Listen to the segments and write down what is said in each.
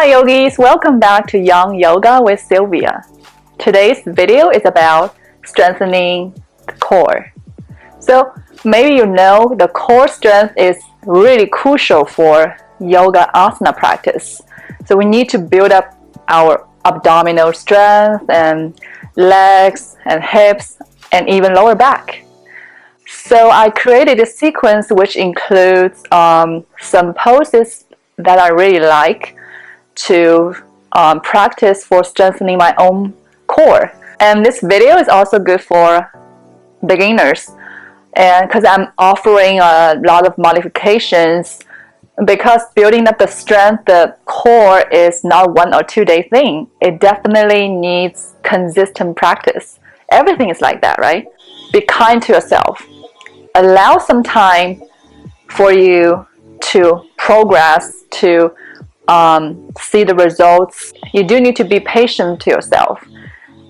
Hi yogis, welcome back to Young Yoga with Sylvia. Today's video is about strengthening the core. So maybe you know the core strength is really crucial for yoga asana practice. So we need to build up our abdominal strength and legs and hips and even lower back. So I created a sequence which includes some poses that I really like to practice for strengthening my own core. And this video is also good for beginners, and because I'm offering a lot of modifications, because building up the strength, the core is not 1 or 2 day thing. It definitely needs consistent practice. Everything is like that, right? Be kind to yourself. Allow some time for you to progress, to see the results. You do need to be patient to yourself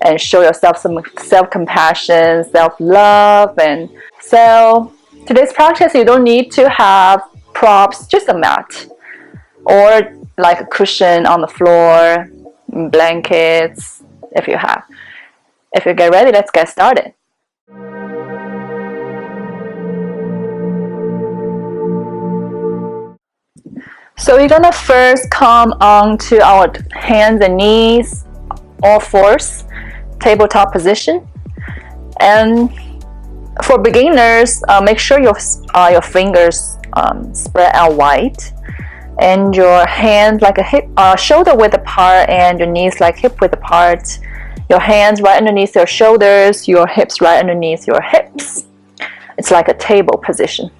and show yourself some self-compassion, self-love. And so today's practice, you don't need to have props, just a mat or like a cushion on the floor, blankets if you have. If you get ready, let's get started. So we're gonna first come onto our hands and knees, all fours, tabletop position. And for beginners, make sure your fingers spread out wide, and your hands like a hip, shoulder width apart, and your knees like hip width apart. Your hands right underneath your shoulders, your hips right underneath your hips. It's like a table position.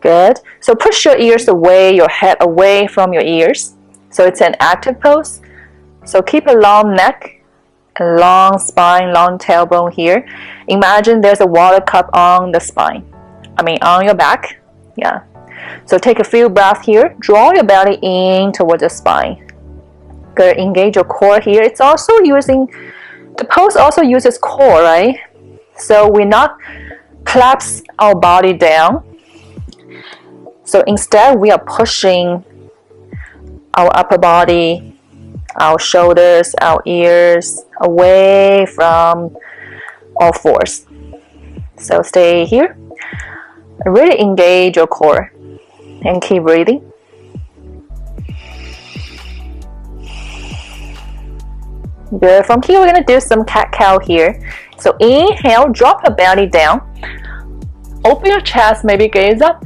Good. So push your ears away, your head away from your ears. So it's an active pose. So keep a long neck, a long spine, long tailbone here. Imagine there's a water cup on the spine. On your back. Yeah. So take a few breaths here. Draw your belly in towards the spine. Good. Engage your core here. It's also using, the pose also uses core, right? So we're not collapse our body down. So instead, we are pushing our upper body, our shoulders, our ears away from all fours. So stay here. Really engage your core and keep breathing. Good. From here, we're going to do some cat-cow here. So inhale, drop your belly down. Open your chest, maybe gaze up.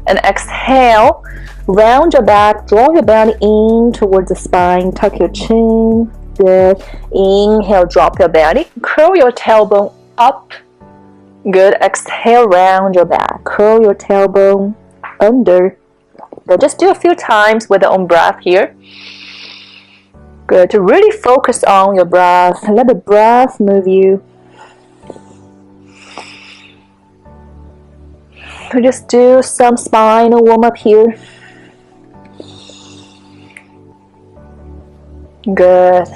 And exhale, round your back, draw your belly in towards the spine, tuck your chin. Good. Inhale, drop your belly, curl your tailbone up. Good. Exhale, round your back, curl your tailbone under. So just do a few times with your own breath here. Good. To really focus on your breath, let the breath move you. So just do some spinal warm up here. Good.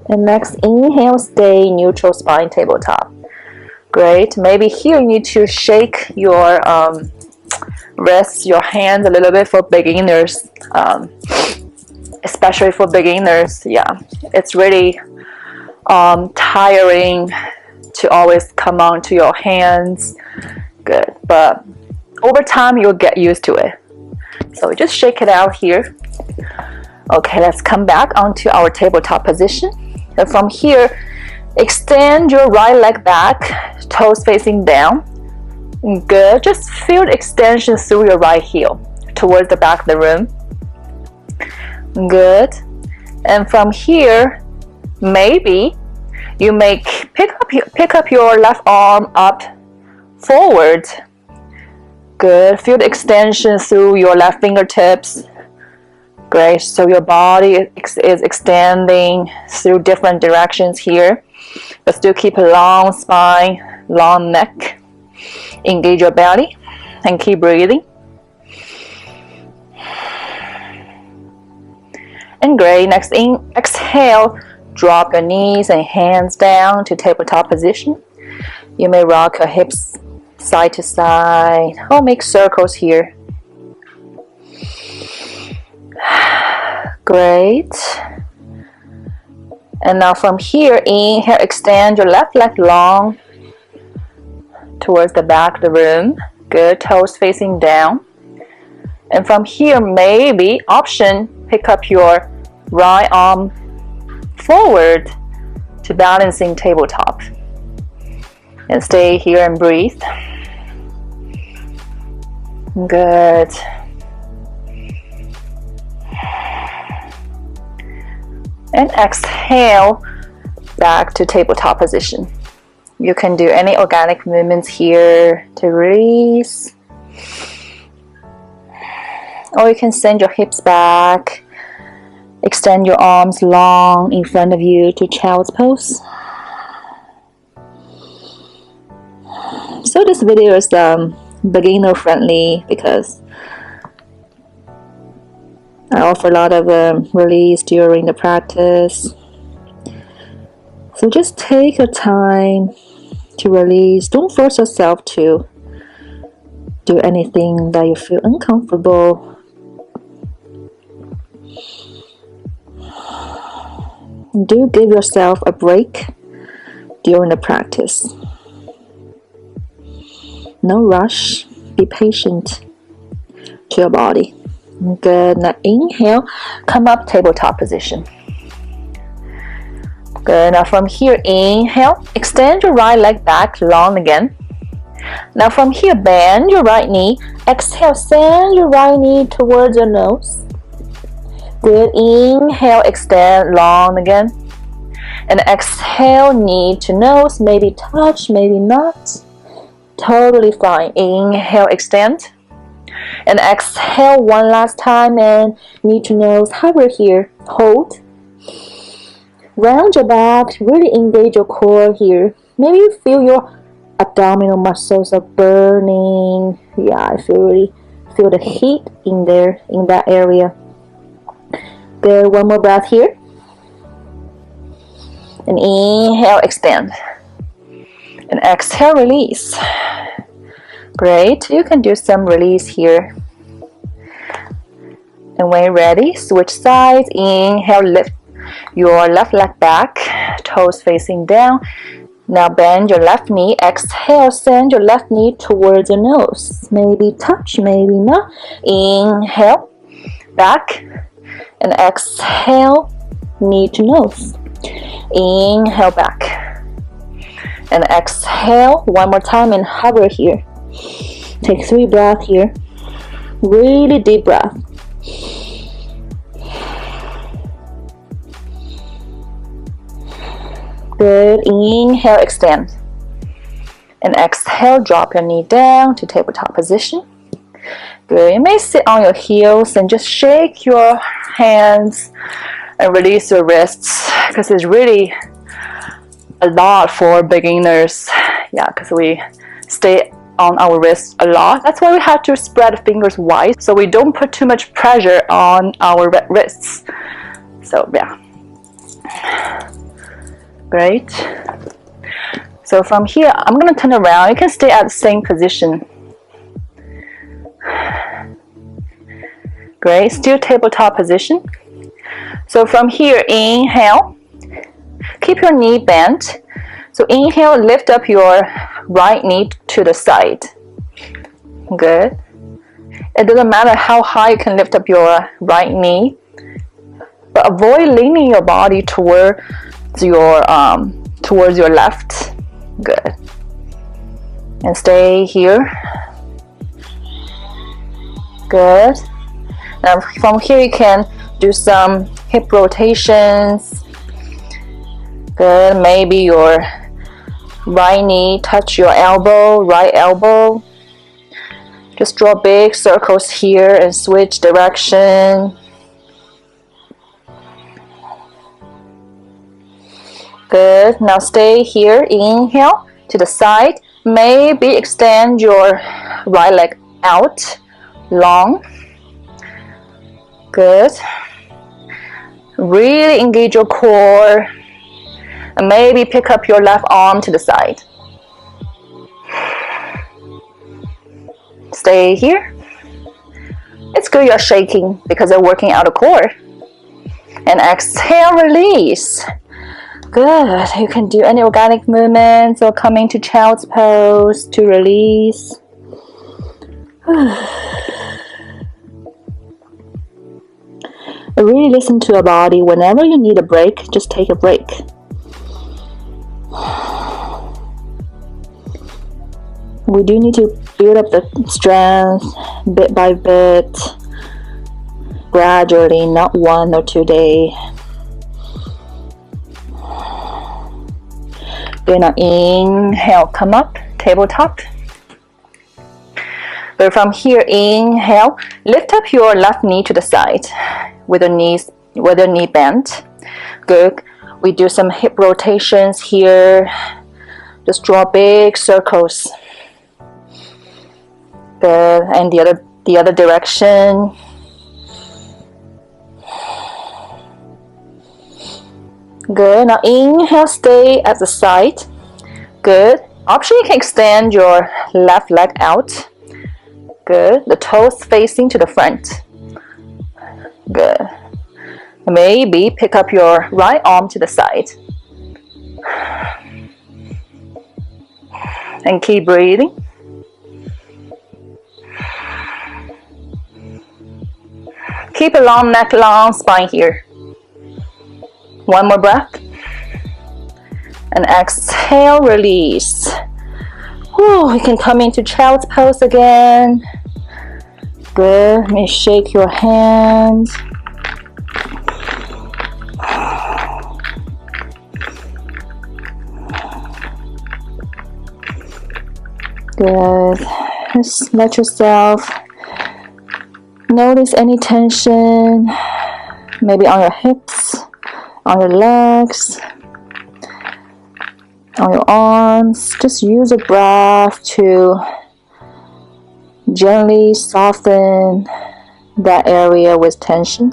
And next, inhale, stay neutral spine, tabletop. Great. Maybe here you need to shake your wrists, your hands a little bit for beginners, especially for beginners. Yeah, it's really tiring to always come on to your hands. Good, but over time you'll get used to it. So just shake it out here. Okay, let's come back onto our tabletop position. And from here, extend your right leg back, toes facing down. Good, just feel the extension through your right heel towards the back of the room. Good. And from here, maybe you may pick up your left arm up forward. Good. Feel the extension through your left fingertips. Great. So your body is extending through different directions here, but still keep a long spine, long neck. Engage your belly and keep breathing. And great. Next, exhale, drop your knees and hands down to tabletop position. You may rock your hips side to side or make circles here. Great. And now from here, inhale, extend your left leg long towards the back of the room. Good, toes facing down. And from here, maybe option, pick up your right arm forward to balancing tabletop. And stay here and breathe. Good. And exhale back to tabletop position. You can do any organic movements here to release. Or you can send your hips back. Extend your arms long in front of you to child's pose. So this video is beginner friendly because I offer a lot of release during the practice. So just take your time to release. Don't force yourself to do anything that you feel uncomfortable. Do give yourself a break during the practice. No rush. Be patient to your body. Good. Now inhale, come up tabletop position. Good. Now from here, inhale, extend your right leg back long again. Now from here, bend your right knee. Exhale, send your right knee towards your nose. Good. Inhale, extend long again. And exhale, knee to nose. Maybe touch, maybe not. Totally fine. Inhale, extend. And exhale one last time, and knee to nose, hover here, hold. Round your back, really engage your core here. Maybe you feel your abdominal muscles are burning. Yeah, I really feel the heat in there, in that area. Good, one more breath here. And inhale, extend. And exhale, release. Great, you can do some release here. And when you're ready, switch sides. Inhale, lift your left leg back, toes facing down. Now bend your left knee. Exhale, send your left knee towards your nose. Maybe touch, maybe not. Inhale, back. And exhale, knee to nose. Inhale, back. And exhale, one more time, and hover here. Take 3 breaths here. Really deep breath. Good. Inhale, extend. And exhale, drop your knee down to tabletop position. Good. You may sit on your heels and just shake your hands and release your wrists, because it's really a lot for beginners. Yeah, because we stay on our wrists a lot. That's why we have to spread fingers wide, so we don't put too much pressure on our wrists. So yeah. Great. So from here, I'm going to turn around. You can stay at the same position. Great. Still tabletop position. So from here, inhale. Keep your knee bent. So inhale, lift up your right knee to the side. Good. It doesn't matter how high you can lift up your right knee, but avoid leaning your body towards your left. Good. And stay here. Good. Now from here you can do some hip rotations. Good. Maybe your right knee touch your elbow, right elbow. Just draw big circles here and switch direction. Good. Now stay here. Inhale to the side. Maybe extend your right leg out long. Good. Really engage your core. And maybe pick up your left arm to the side. Stay here. It's good you're shaking because you're working out the core. And exhale, release. Good. You can do any organic movements or coming to child's pose to release. Really listen to your body. Whenever you need a break, just take a break. We do need to build up the strength bit by bit, gradually, not 1 or 2 days. Good. Now inhale, come up, tabletop. But from here, inhale, lift up your left knee to the side with your knee bent. Good. We do some hip rotations here. Just draw big circles. Good. And the other direction. Good. Now inhale, stay at the side. Good. Option, you can extend your left leg out. Good. The toes facing to the front. Good. Maybe pick up your right arm to the side. And keep breathing. Keep a long neck, long spine here. One more breath. And exhale, release. Whew, you can come into child's pose again. Good. Let me shake your hands. Good. Just let yourself notice any tension, maybe on your hips, on your legs, on your arms. Just use a breath to gently soften that area with tension.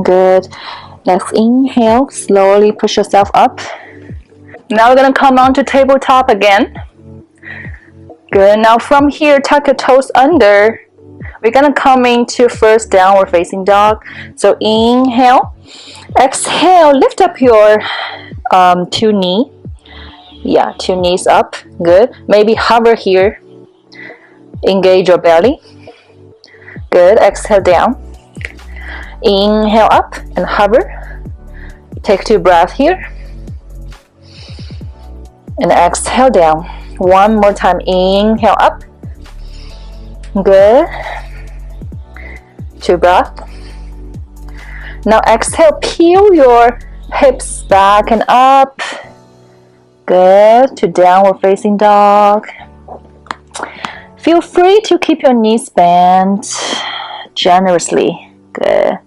Good. Let's inhale, slowly push yourself up. Now we're going to come on to tabletop again. Good. Now from here, tuck your toes under. We're going to come into first downward facing dog. So inhale. Exhale, lift up your two knees. Yeah, two knees up. Good. Maybe hover here. Engage your belly. Good. Exhale down. Inhale up and hover. Take 2 breaths here. And exhale down. One more time. Inhale up. Good. 2 breaths. Now exhale. Peel your hips back and up. Good. To downward facing dog. Feel free to keep your knees bent generously. Good.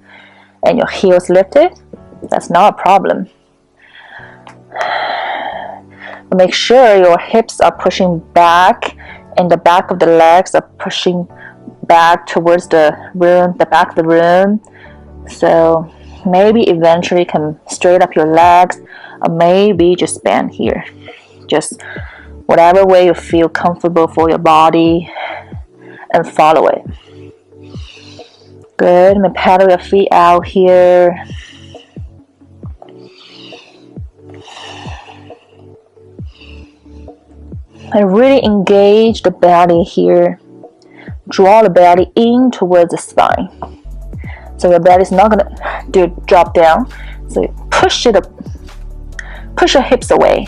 And your heels lifted. That's not a problem. Make sure your hips are pushing back and the back of the legs are pushing back towards the room, the back of the room. So maybe eventually you can straighten up your legs, or maybe just bend here. Just whatever way you feel comfortable for your body, and follow it. Good. And pedal your feet out here. And really engage the belly here. Draw the belly in towards the spine. So your belly is not gonna drop down. So you push it up, push your hips away,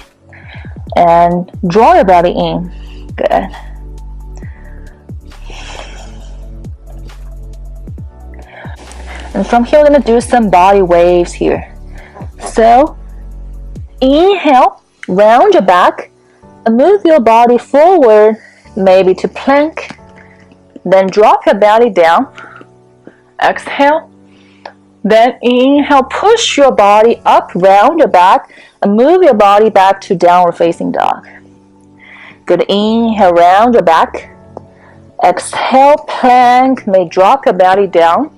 and draw your belly in. Good. And from here, we're gonna do some body waves here. So inhale, round your back, and move your body forward, maybe to plank. Then drop your belly down. Exhale. Then inhale, push your body up, round your back, and move your body back to downward facing dog. Good. Inhale, round your back. Exhale, plank. May drop your belly down.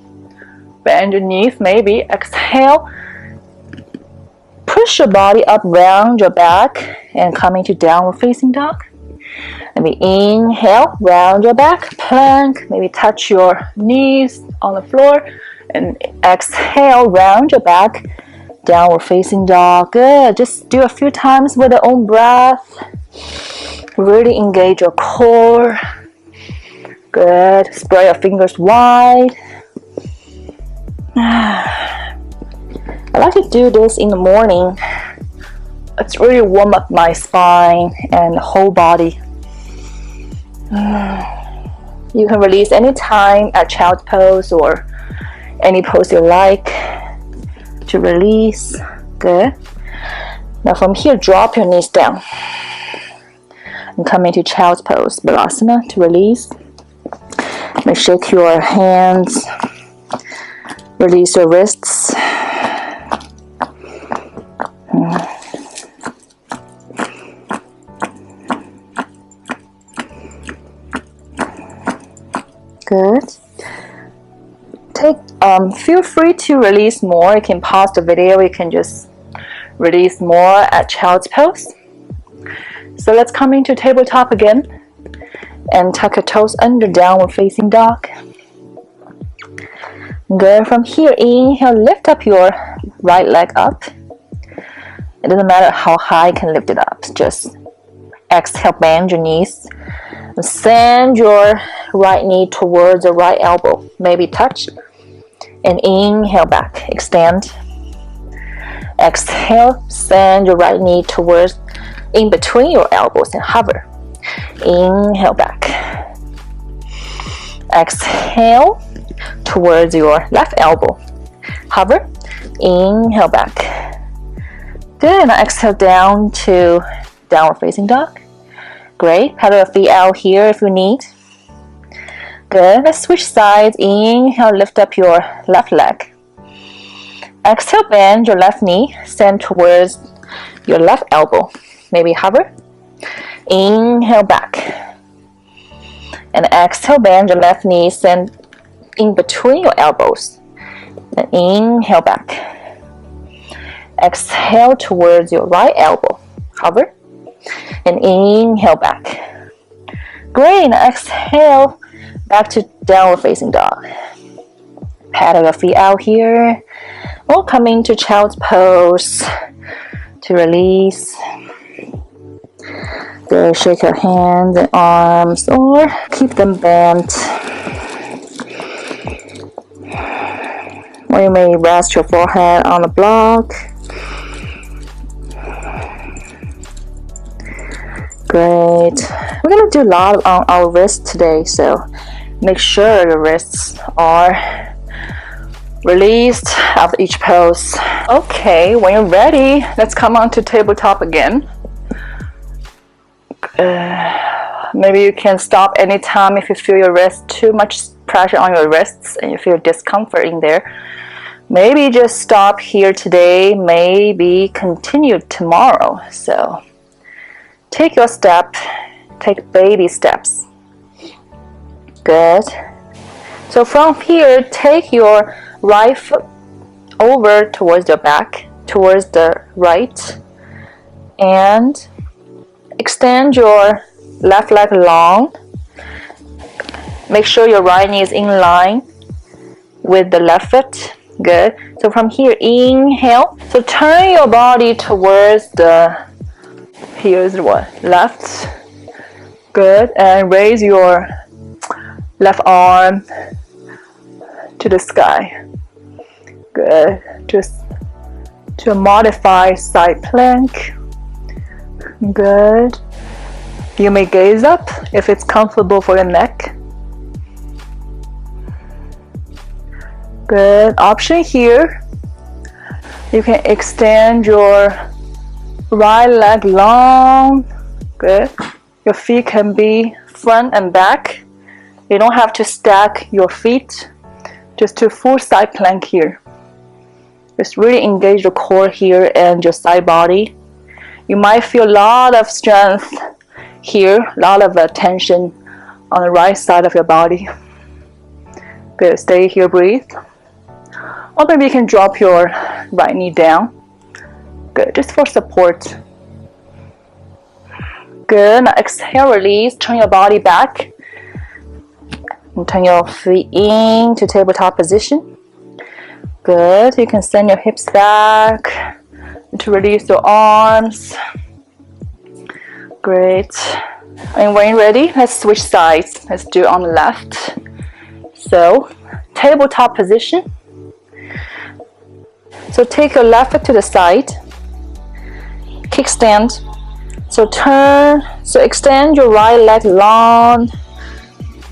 Bend your knees, maybe. Exhale. Push your body up, round your back, and come into downward facing dog. Maybe inhale, round your back, plank. Maybe touch your knees on the floor. And exhale, round your back, downward facing dog. Good. Just do a few times with your own breath. Really engage your core. Good. Spread your fingers wide. I like to do this in the morning. It's really warm up my spine and the whole body. You can release anytime at child's pose or any pose you like to release. Good. Now from here, drop your knees down and come into child's pose, Balasana, to release. May shake your hands, release your wrists. Good. Feel free to release more. You can pause the video. You can just release more at child's pose. So let's come into tabletop again and tuck your toes under, downward facing dog. Good. From here, inhale, lift up your right leg up. It doesn't matter how high you can lift it up. Just exhale, bend your knees. Send your right knee towards the right elbow. Maybe touch. And inhale back. Extend. Exhale. Send your right knee towards in between your elbows and hover. Inhale back. Exhale towards your left elbow. Hover. Inhale back. Good. Now exhale down to downward facing dog. Great. Pedal your feet out here if you need. Good. Let's switch sides. Inhale, lift up your left leg. Exhale, bend your left knee. Send towards your left elbow. Maybe hover. Inhale back. And exhale, bend your left knee. Send in between your elbows. And inhale back. Exhale towards your right elbow. Hover. And inhale back. Great. Now exhale back to downward facing dog. Paddle your feet out here. Or come into child's pose to release. Good. Shake your hands and arms or keep them bent. Or you may rest your forehead on the block. Great. We're going to do a lot on our wrists today, so make sure your wrists are released after each pose. Okay, when you're ready, let's come on to tabletop again. Maybe you can stop anytime if you feel your wrist too much pressure on your wrists and you feel discomfort in there. Maybe just stop here today, maybe continue tomorrow. So take your step, take baby steps. Good. So from here, take your right foot over towards your back, towards the right, and extend your left leg long. Make sure your right knee is in line with the left foot. Good. So from here, inhale. So turn your body towards the, here's what, left. Good. And raise your left arm to the sky. Good. Just to modify side plank. Good. You may gaze up if it's comfortable for your neck. Good. Option here. You can extend your right leg long. Good. Your feet can be front and back. You don't have to stack your feet. Just to full side plank here. Just really engage your core here and your side body. You might feel a lot of strength here, a lot of tension on the right side of your body. Good. Stay here, breathe. Or maybe you can drop your right knee down. Good. Just for support. Good. Now exhale, release. Turn your body back. And turn your feet into tabletop position. Good. You can send your hips back to release your arms. Great. And when you're ready, let's switch sides. Let's do it on the left. So, tabletop position. So take your left foot to the side. Kickstand. So turn. So extend your right leg long.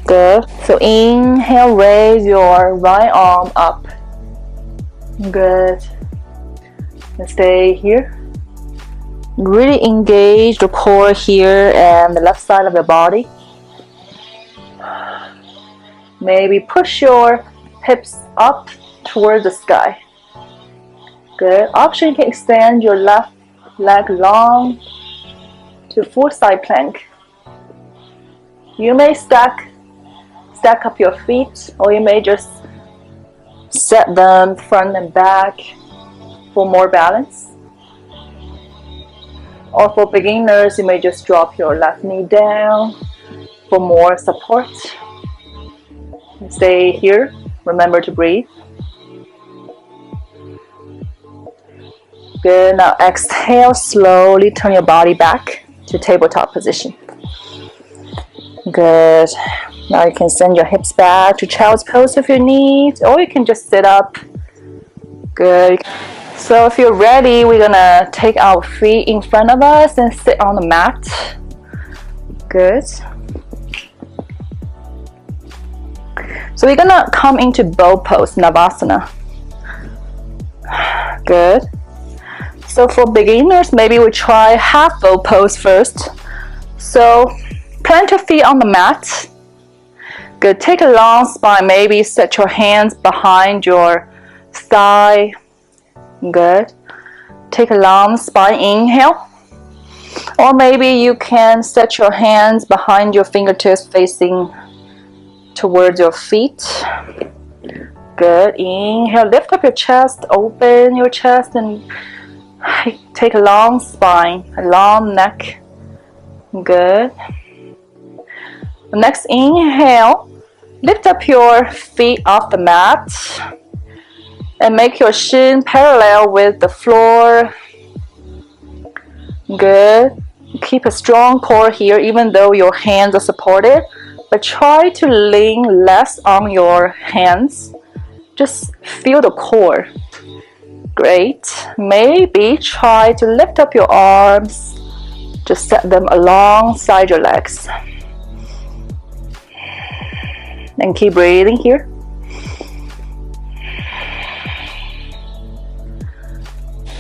Good. So inhale, raise your right arm up. Good. And stay here. Really engage the core here and the left side of your body. Maybe push your hips up towards the sky. Good. Option, you can extend your left leg long to full side plank. You may stack up your feet, or you may just set them front and back for more balance. Or for beginners, you may just drop your left knee down for more support. Stay here. Remember to breathe. Good. Now exhale, slowly turn your body back to tabletop position. Good. Now you can send your hips back to child's pose if you need, or you can just sit up. Good. So if you're ready, we're gonna take our feet in front of us and sit on the mat. Good. So we're gonna come into bow pose, Navasana. Good. So for beginners, maybe we try half bow pose first. So plant your feet on the mat. Good. Take a long spine. Maybe set your hands behind your thigh. Good. Take a long spine. Inhale. Or maybe you can set your hands behind your fingertips facing towards your feet. Good. Inhale. Lift up your chest. Open your chest and take a long spine, a long neck. Good. Next, inhale. Lift up your feet off the mat and make your shin parallel with the floor. Good. Keep a strong core here even though your hands are supported, but try to lean less on your hands. Just feel the core. Great. Maybe try to lift up your arms. Just set them alongside your legs. And keep breathing here.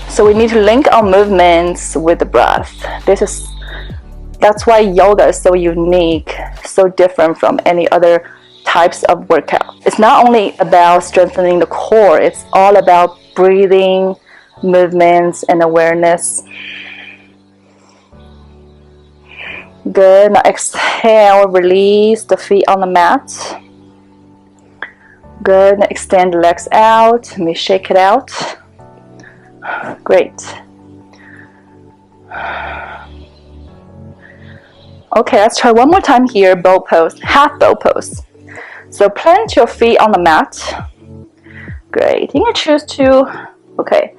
So we need to link our movements with the breath. That's why yoga is so unique, so different from any other types of workout. It's not only about strengthening the core, it's all about breathing, movements, and awareness. Good. Now exhale, release the feet on the mat. Good. Now extend the legs out. Let me shake it out. Great. Okay, let's try one more time here. Bow pose, half bow pose. So plant your feet on the mat. Great. You can choose to, okay.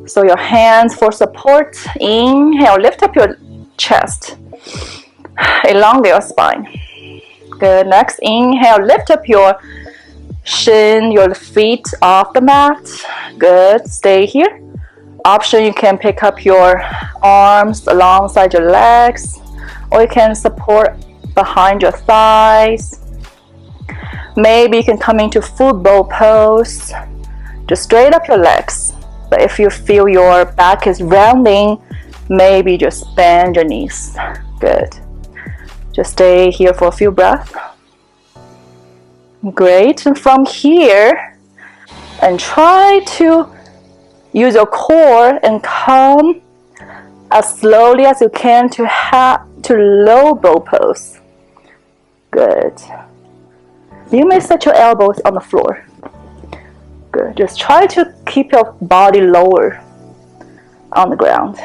So your hands for support. Inhale, lift up your chest. Elongate your spine. Good. Next, inhale, lift up your shin, your feet off the mat. Good. Stay here. Option, you can pick up your arms alongside your legs, or you can support behind your thighs. Maybe you can come into full bow pose. Just straight up your legs. But if you feel your back is rounding, maybe just bend your knees. Good. Just stay here for a few breaths. Great. And from here, and try to use your core and come as slowly as you can to low bow pose. Good. You may set your elbows on the floor. Good. Just try to keep your body lower on the ground.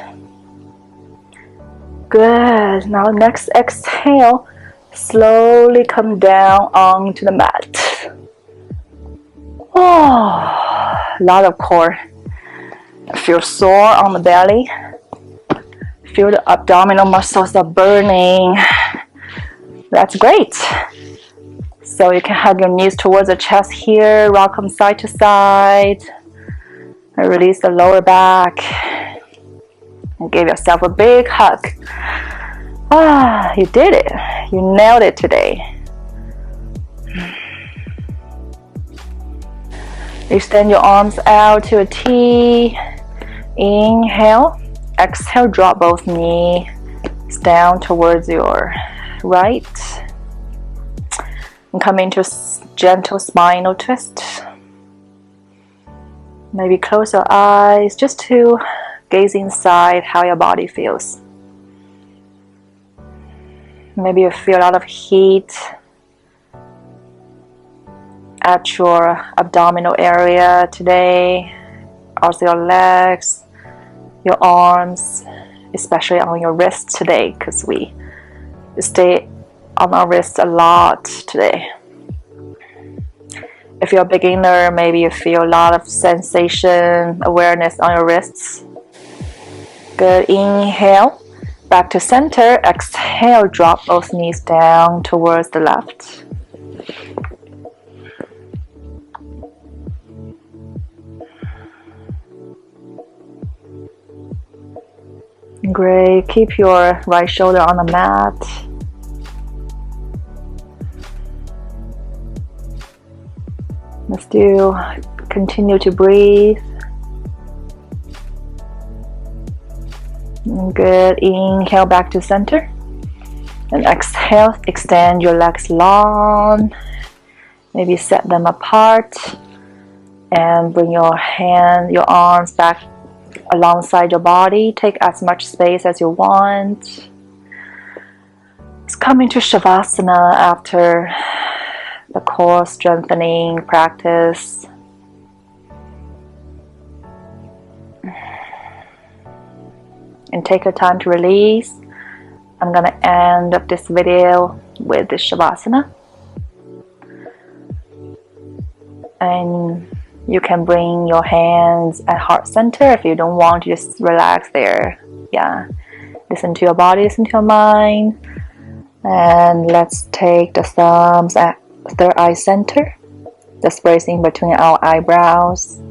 Good. Now next exhale, slowly come down onto the mat. Oh, a lot of core. Feel sore on the belly. Feel the abdominal muscles are burning. That's great. So you can hug your knees towards the chest here, rock them side to side, and release the lower back. And give yourself a big hug. Ah, you did it. You nailed it today. Extend your arms out to a T. Inhale. Exhale, drop both knees down towards your right. And come into gentle spinal twist. Maybe close your eyes just to gaze inside how your body feels. Maybe you feel a lot of heat at your abdominal area today, also your legs, your arms, especially on your wrists today, because we stay on our wrists a lot today. If you're a beginner, maybe you feel a lot of sensation, awareness on your wrists. Good. Inhale, back to center. Exhale, drop both knees down towards the left. Great. Keep your right shoulder on the mat. Let's continue to breathe. Good. Inhale back to center. And exhale, extend your legs long. Maybe set them apart. And bring your arms back alongside your body. Take as much space as you want. Let's come into Shavasana after the core strengthening practice. And take your time to release. I'm going to end up this video with this Shavasana. And you can bring your hands at heart center. If you don't want to, just relax there. Yeah. Listen to your body, listen to your mind. And let's take the thumbs at third eye center. The spacing between our eyebrows.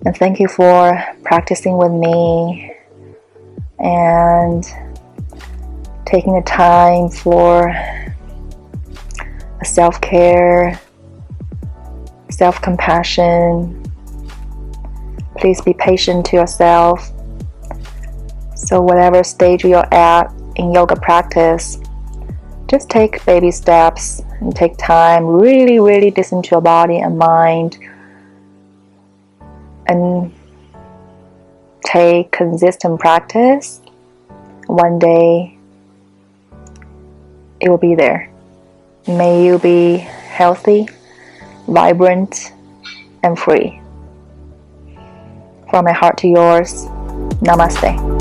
And thank you for practicing with me and taking the time for a self-care, self-compassion. Please be patient to yourself. So whatever stage you're at in yoga practice, just take baby steps and take time, really listen to your body and mind. And take consistent practice. One day it will be there. May you be healthy, vibrant, and free. From my heart to yours, namaste.